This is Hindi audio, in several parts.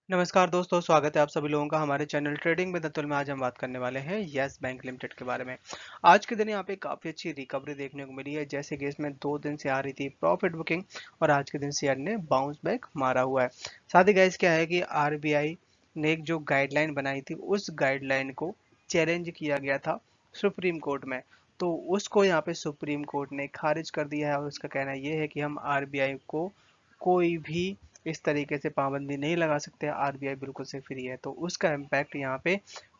नमस्कार दोस्तों, स्वागत है आप सभी लोगों का हमारे चैनल ट्रेडिंग विद अतुल में। आज हम बात करने वाले हैं यस बैंक लिमिटेड के बारे में। आज के दिन यहाँ पे काफ़ी अच्छी रिकवरी देखने को मिली है, जैसे कि इसमें 2 दिन से आ रही थी प्रॉफिट बुकिंग और आज के दिन शेयर ने बाउंस बैक मारा हुआ है। साथ ही गाइस क्या है कि आरबीआई ने एक जो गाइडलाइन बनाई थी उस गाइडलाइन को चैलेंज किया गया था सुप्रीम कोर्ट में। तो उसको यहाँ पे सुप्रीम कोर्ट ने खारिज कर दिया है और उसका कहना ये है कि हम आरबीआई को कोई भी इस तरीके से पाबंदी नहीं लगा सकते। आरबीआई बिल्कुल से फ्री है, तो उसका इम्पैक्ट यहाँ पे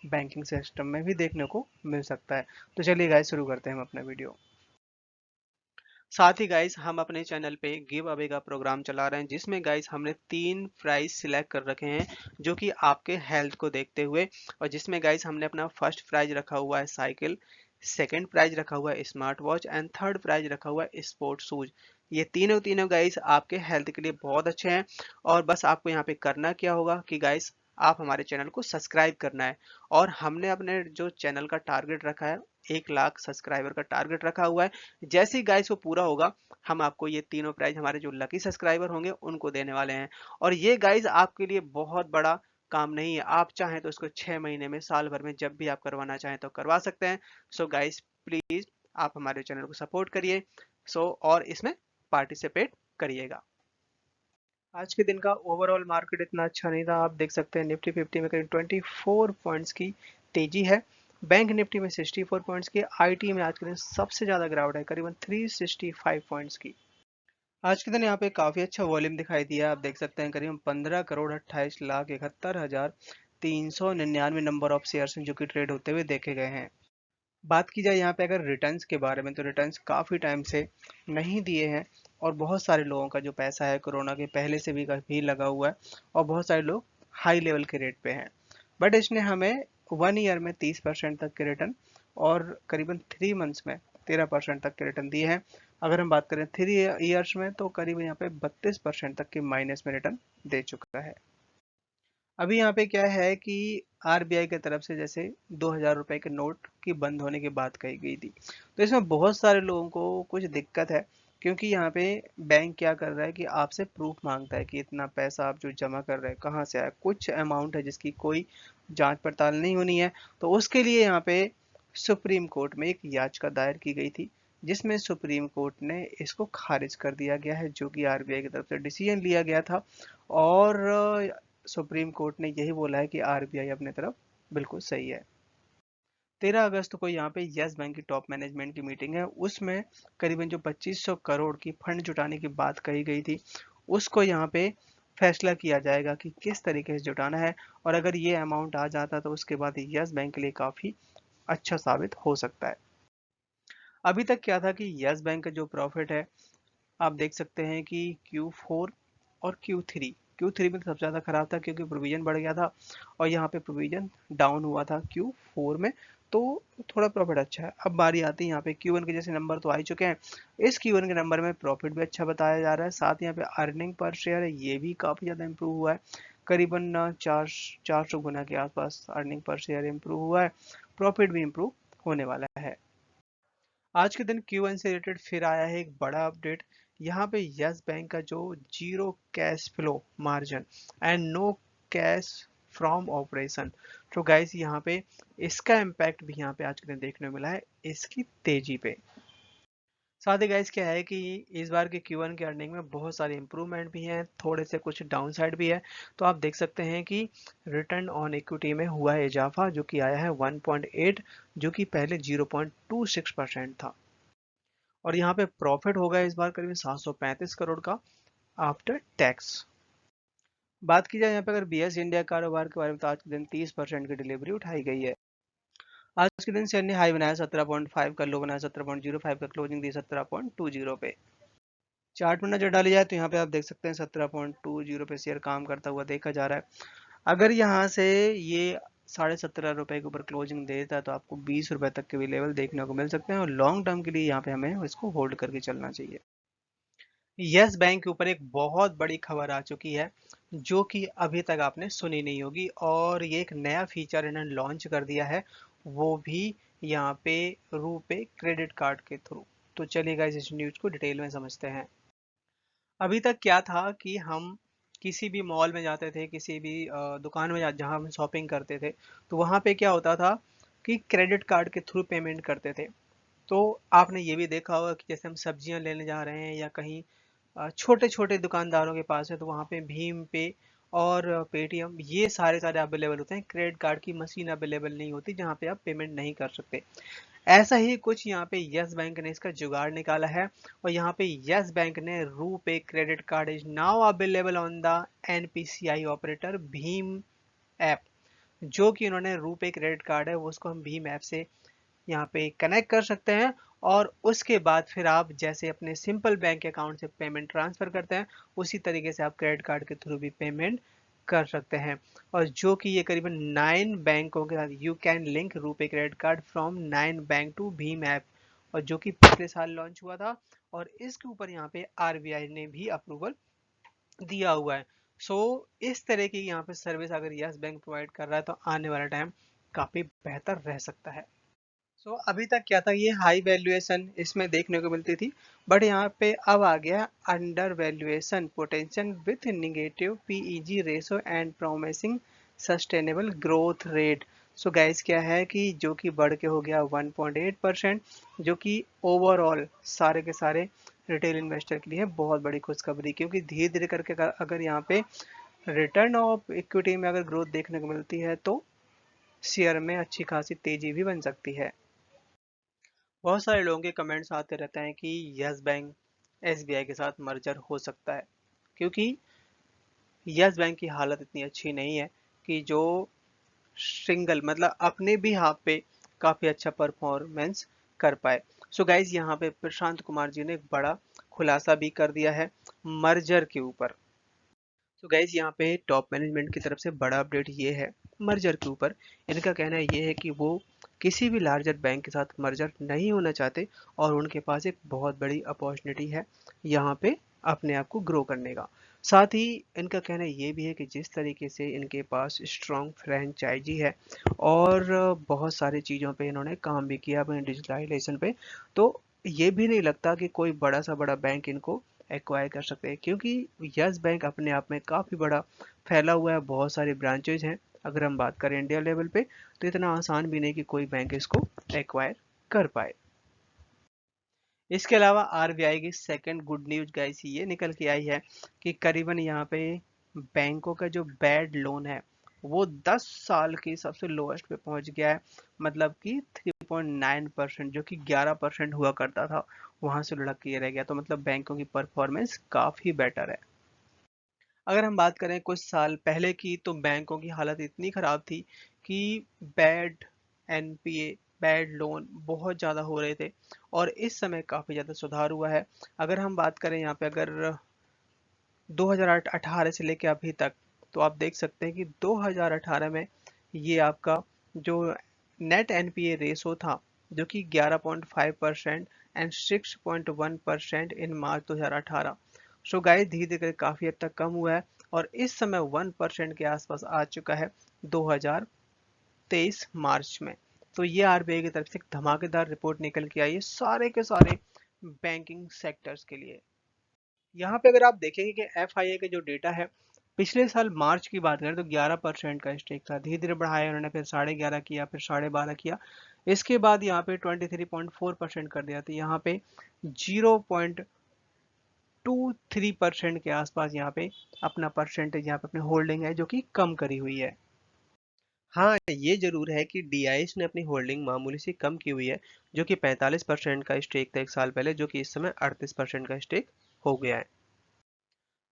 बैंकिंग सिस्टम में भी देखने को मिल सकता है। तो चलिए गाइस शुरू करते हैं हम अपना वीडियो। साथ ही गाइस हम अपने चैनल पे गिव अवे का प्रोग्राम चला रहे हैं, जिसमें गाइस हमने 3 प्राइज सिलेक्ट कर रखे हैं जो कि आपके हेल्थ को देखते हुए, और जिसमें गाइस हमने अपना फर्स्ट प्राइज रखा हुआ है साइकिल, सेकंड प्राइज रखा हुआ है smart watch and third prize रखा हुआ है स्पोर्ट शूज। ये तीनों तीनों गाइस आपके हेल्थ के लिए बहुत अच्छे हैं। और बस आपको यहाँ पे करना क्या होगा कि गाइस आप हमारे चैनल को सब्सक्राइब करना है। और हमने अपने जो चैनल का टारगेट रखा है, 1 लाख सब्सक्राइबर का टारगेट रखा हुआ है। जैसे ही गाइस वो पूरा होगा, हम आपको ये तीनों प्राइज हमारे जो लकी सब्सक्राइबर होंगे उनको देने वाले हैं। और ये गाइस आपके लिए बहुत बड़ा काम नहीं है, आप चाहें तो इसको 6 महीने में, साल भर में, जब भी आप करवाना चाहें तो करवा सकते हैं। सो गाइस प्लीज आप हमारे चैनल को सपोर्ट करिए। और इसमें पार्टिसिपेट करिएगा। आज के दिन का ओवरऑल मार्केट इतना अच्छा नहीं था। आप देख सकते हैं निफ्टी 50 में करीब 24 पॉइंट्स की तेजी है। बैंक निफ्टी में 64 पॉइंट्स की। आईटी में आज के दिन सबसे ज़्यादा गिरावट है, करीबन 365 पॉइंट्स की। आज के दिन यहाँ पे काफ़ी अच्छा वॉल्यूम दिखाई दिया। आप देख सकते हैं करीब 15 करोड़ 28 लाख 71 हजार 399 नंबर ऑफ शेयर्स हैं जो कि ट्रेड होते हुए देखे गए हैं। बात की जाए यहाँ पे अगर रिटर्न्स के बारे में, तो रिटर्न्स काफ़ी टाइम से नहीं दिए हैं और बहुत सारे लोगों का जो पैसा है कोरोना के पहले से भी काफ़ी लगा हुआ है और बहुत सारे लोग हाई लेवल के रेट पे हैं। बट इसने हमें 1 ईयर में 30% तक के रिटर्न और करीबन 3 मंथ्स में 13% तक के रिटर्न दिए हैं। अगर हम बात करें 3 ईयर्स में, तो करीब यहाँ पे 32% तक के माइनस में रिटर्न दे चुका है। अभी यहाँ पे क्या है कि आरबीआई की तरफ से जैसे 2,000 रुपए के नोट की बंद होने की बात कही गई थी, तो इसमें बहुत सारे लोगों को कुछ दिक्कत है, क्योंकि यहाँ पे बैंक क्या कर रहा है कि आपसे प्रूफ मांगता है कि इतना पैसा आप जो जमा कर रहे हैं कहाँ से आया। कुछ अमाउंट है जिसकी कोई जांच पड़ताल नहीं होनी है, तो उसके लिए यहाँ पे सुप्रीम कोर्ट में एक याचिका दायर की गई थी, जिसमें सुप्रीम कोर्ट ने इसको खारिज कर दिया गया है, जो कि आरबीआई की तरफ से डिसीजन लिया गया था। और सुप्रीम कोर्ट ने यही बोला है कि आरबीआई अपने तरफ बिल्कुल सही है। 13 अगस्त को यहाँ पे यस बैंक की टॉप मैनेजमेंट की मीटिंग है। उसमें करीबन जो 2500 करोड़ की फंड जुटाने की बात कही गई थी, उसको यहाँ पे फैसला किया जाएगा कि किस तरीके से जुटाना है। और अगर ये अमाउंट आ जाता तो उसके बाद यस बैंक के लिए काफ़ी अच्छा साबित हो सकता है। अभी तक क्या था कि यस बैंक का जो प्रॉफिट है, आप देख सकते हैं कि Q4 और Q3 में सबसे ज़्यादा खराब था, क्योंकि प्रोविजन बढ़ गया था और यहाँ पे प्रोविजन डाउन हुआ था Q4 में। तो थोड़ा प्रॉफिट अच्छा है। अब बारी आती है यहाँ पे Q1 के जैसे नंबर तो आ ही चुके हैं। इस Q1 के नंबर में प्रॉफिट भी अच्छा बताया जा रहा है, साथ यहाँ पे अर्निंग पर शेयर है ये भी काफ़ी ज़्यादा इम्प्रूव हुआ है। करीबन 400 गुना के आसपास अर्निंग पर शेयर इम्प्रूव हुआ है। प्रॉफिट भी इम्प्रूव होने वाला है। आज के दिन Q1 से रिलेटेड फिर आया है एक बड़ा अपडेट। यहाँ पे यस बैंक का जो zero cash flow margin and no cash from operation, तो गाइस यहाँ पे इसका इम्पैक्ट भी यहाँ पे आज के दिन देखने को मिला है इसकी तेजी पे। साथ ही गाइस क्या है कि इस बार के Q1 के अर्निंग में बहुत सारे इंप्रूवमेंट भी हैं, थोड़े से कुछ डाउन साइड भी है। तो आप देख सकते हैं कि रिटर्न ऑन इक्विटी में हुआ है इजाफा, जो कि आया है 1.8, जो कि पहले 0.26% था। और यहाँ पे प्रॉफिट होगा इस बार करीब 735 करोड़ का आफ्टर टैक्स। बात की जाए यहाँ पे अगर बीएस इंडिया कारोबार के बारे में, तो आज के दिन 30% की डिलीवरी उठाई गई है। आज के दिन शेयर ने हाई बनाया 17.5 का, लो बनाया 17.05 का, क्लोजिंग दी 17.20 पे। चार्ट में नजर डाली जाए तो यहाँ पे आप देख सकते हैं 17.20 पे शेयर काम करता हुआ देखा जा रहा है। अगर यहाँ से ये 17.5 रुपए के ऊपर क्लोजिंग देता है, तो आपको 20 रुपए तक के भी लेवल देखने को मिल सकते हैं और लॉन्ग टर्म के लिए यहाँ पे हमें इसको होल्ड करके चलना चाहिए। यस बैंक के ऊपर एक बहुत बड़ी खबर आ चुकी है, जो कि अभी तक आपने सुनी नहीं होगी, और ये एक नया फीचर इन्होंने लॉन्च कर दिया है, वो भी यहाँ पे रुपे क्रेडिट कार्ड के थ्रू। तो चलिए गाइस इस न्यूज़ को डिटेल में समझते हैं। अभी तक क्या था कि हम किसी भी मॉल में जाते थे, किसी भी दुकान में जहाँ हम शॉपिंग करते थे, तो वहाँ पे क्या होता था कि क्रेडिट कार्ड के थ्रू पेमेंट करते थे। तो आपने ये भी देखा होगा कि जैसे हम सब्जियां लेने जा रहे हैं या कहीं छोटे छोटे दुकानदारों के पास है, तो वहाँ पे भीम पे और पेटीएम ये सारे सारे अवेलेबल होते हैं। क्रेडिट कार्ड की मशीन अवेलेबल नहीं होती जहाँ पे आप पेमेंट नहीं कर सकते। ऐसा ही कुछ यहाँ पे यस बैंक ने इसका जुगाड़ निकाला है, और यहाँ पे यस बैंक ने RuPay credit card is now available on the NPCI operator भीम ऐप। जो कि उन्होंने रूपे क्रेडिट कार्ड है वो उसको हम भीम ऐप से यहाँ पे कनेक्ट कर सकते हैं, और उसके बाद फिर आप जैसे अपने सिंपल बैंक अकाउंट से पेमेंट ट्रांसफर करते हैं, उसी तरीके से आप क्रेडिट कार्ड के थ्रू भी पेमेंट कर सकते हैं। और जो कि ये करीबन 9 बैंकों के साथ you can link RuPay credit card from 9 bank to भीम ऐप, और जो कि पिछले साल लॉन्च हुआ था, और इसके ऊपर यहाँ पे आरबीआई ने भी अप्रूवल दिया हुआ है। सो इस तरह की यहाँ पे सर्विस अगर यस बैंक प्रोवाइड कर रहा है, तो आने वाला टाइम काफी बेहतर रह सकता है। अभी तक क्या था, ये हाई वैल्यूएशन इसमें देखने को मिलती थी, बट यहाँ पे अब आ गया under valuation potential with negative PEG ratio and promising sustainable growth rate. So guys क्या है कि जो कि बढ़ के हो गया 1.8%, जो कि ओवरऑल सारे के सारे रिटेल इन्वेस्टर के लिए बहुत बड़ी खुशखबरी, क्योंकि धीरे धीरे करके अगर यहाँ पे रिटर्न ऑफ इक्विटी में अगर ग्रोथ देखने को मिलती है, तो शेयर में अच्छी खासी तेजी भी बन सकती है। बहुत सारे लोगों के कमेंट्स आते रहते हैं कि यस बैंक एसबीआई के साथ मर्जर हो सकता है, क्योंकि यस बैंक की हालत इतनी अच्छी नहीं है कि जो सिंगल मतलब अपने भी हाथ पे काफ़ी अच्छा परफॉर्मेंस कर पाए। सो गाइज यहाँ पे प्रशांत कुमार जी ने एक बड़ा खुलासा भी कर दिया है मर्जर के ऊपर। तो गाइज यहाँ पे टॉप मैनेजमेंट की तरफ से बड़ा अपडेट ये है मर्जर के ऊपर। इनका कहना ये है कि वो किसी भी लार्जर बैंक के साथ मर्जर नहीं होना चाहते, और उनके पास एक बहुत बड़ी अपॉर्चुनिटी है यहाँ पे अपने आप को ग्रो करने का। साथ ही इनका कहना ये भी है कि जिस तरीके से इनके पास स्ट्रॉन्ग फ्रेंचाइजी है, और बहुत सारी चीज़ों पे इन्होंने काम भी किया अपने डिजिटलाइजेशन पे, तो ये भी नहीं लगता कि कोई बड़ा सा बड़ा बैंक इनको एक्वायर कर सकते हैं, क्योंकि यस बैंक अपने आप में काफ़ी बड़ा फैला हुआ है, बहुत सारे ब्रांचेज हैं। अगर हम बात करें इंडिया लेवल पे, तो इतना आसान भी नहीं कि कोई बैंक इसको एक्वायर कर पाए। इसके अलावा आरबीआई की सेकंड गुड न्यूज गाइस ये निकल के आई है कि करीबन यहाँ पे बैंकों का जो बैड लोन है वो 10 साल की सबसे लोएस्ट पे पहुंच गया है। मतलब कि 3.9%, जो कि 11% हुआ करता था, वहां से लुढ़क के ये रह गया। तो मतलब बैंकों की परफॉर्मेंस काफी बेटर है। अगर हम बात करें कुछ साल पहले की, तो बैंकों की हालत इतनी खराब थी कि बैड एनपीए बैड लोन बहुत ज़्यादा हो रहे थे, और इस समय काफ़ी ज़्यादा सुधार हुआ है। अगर हम बात करें यहाँ पे अगर 2018 से लेके अभी तक, तो आप देख सकते हैं कि 2018 में ये आपका जो नेट एनपीए रेशो था, जो कि 11.5% and 6.1% in March 2018। So guys धीरे धीरे काफ़ी हद तक कम हुआ है, और इस समय 1% के आसपास आ चुका है 2023 मार्च में। तो ये आरबीआई की तरफ से एक धमाकेदार रिपोर्ट निकल के आई है सारे के सारे बैंकिंग सेक्टर्स के लिए। यहाँ पे अगर आप देखेंगे कि एफआईए के जो डेटा है, पिछले साल मार्च की बात करें तो 11% का स्टेक था, धीरे धीरे बढ़ाया उन्होंने, फिर 11.5 किया, फिर 12.5 किया, इसके बाद यहाँ पे 23.4% कर दिया। तो यहाँ पे 0.23% के आसपास यहाँ पे अपना परसेंटेज यहाँ पे अपनी होल्डिंग है, जो कि कम करी हुई है। हाँ, ये जरूर है कि डीआईएस ने अपनी होल्डिंग मामूली सी कम की हुई है, जो कि 45% का स्टेक था एक साल पहले, जो कि इस समय 38% का स्टेक हो गया है।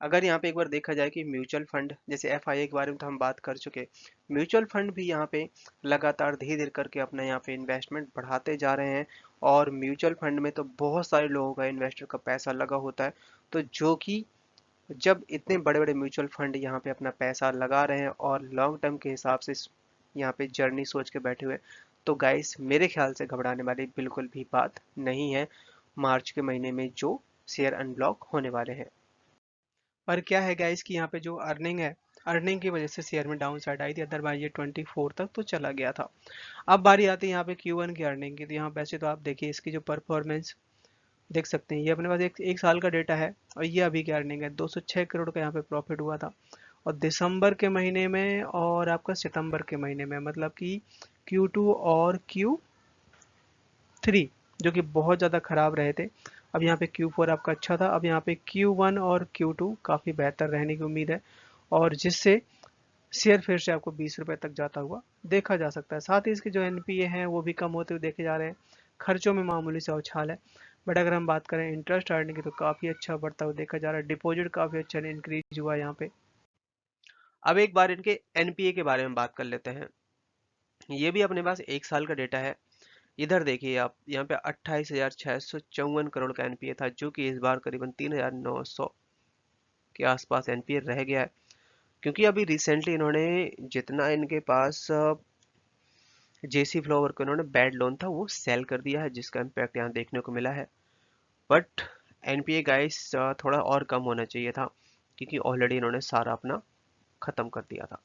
अगर यहाँ पे एक बार देखा जाए कि म्यूचुअल फंड, जैसे एफआईए के बारे में तो हम बात कर चुके, म्यूचुअल फंड भी यहाँ पे लगातार धीरे धीरे करके अपना यहाँ पे इन्वेस्टमेंट बढ़ाते जा रहे हैं, और म्यूचुअल फंड में तो बहुत सारे लोगों का इन्वेस्टर का पैसा लगा होता है। तो जो कि जब इतने बड़े बड़े म्यूचुअल फंड यहाँ पे अपना पैसा लगा रहे हैं और लॉन्ग टर्म के हिसाब से यहाँ पे जर्नी सोच के बैठे हुए, तो गाइस मेरे ख्याल से घबराने वाली बिल्कुल भी बात नहीं है मार्च के महीने में जो शेयर अनब्लॉक होने वाले हैं। पर क्या है गाइस कि यहाँ पे जो अर्निंग है, अर्निंग की वजह से शेयर में डाउन साइड आई थी, अदरवाइज ये 24 तक तो चला गया था। अब बारी आती है यहाँ पे Q1 की अर्निंग की। तो यहाँ वैसे तो आप देखिए इसकी जो परफॉर्मेंस देख सकते हैं ये अपने पास एक साल का डेटा है और ये अभी की अर्निंग है। 206 करोड़ का यहाँ पे प्रॉफिट हुआ था। और दिसंबर के महीने में और आपका सितंबर के महीने में, मतलब कि Q2 और Q3 जो कि बहुत ज़्यादा खराब रहे थे। अब यहाँ पे Q4 आपका अच्छा था। अब यहाँ पे Q1 और Q2 काफ़ी बेहतर रहने की उम्मीद है, और जिससे शेयर फिर से आपको 20 रुपए तक जाता हुआ देखा जा सकता है। साथ ही इसके जो एनपीए हैं वो भी कम होते हुए देखे जा रहे हैं। खर्चों में मामूली सा उछाल है, बट अगर हम बात करें इंटरेस्ट अर्निंग की तो काफ़ी अच्छा बढ़ता हुआ देखा जा रहा है। डिपॉजिट काफ़ी अच्छा इंक्रीज हुआ है यहाँ पे। अब एक बार इनके एनपीए के बारे में बात कर लेते हैं। ये भी अपने पास एक साल का डेटा है। इधर देखिए आप, यहाँ पे 28,654 करोड़ का एनपीए था, जो कि इस बार करीबन 3,900 के आसपास एनपीए रह गया है। क्योंकि अभी रिसेंटली इन्होंने जितना इनके पास जेसी फ्लावर को इन्होंने बैड लोन था वो सेल कर दिया है, जिसका इम्पैक्ट यहाँ देखने को मिला है। बट एनपीए गाइस थोड़ा और कम होना चाहिए था, क्योंकि ऑलरेडी इन्होंने सारा अपना खत्म कर दिया था।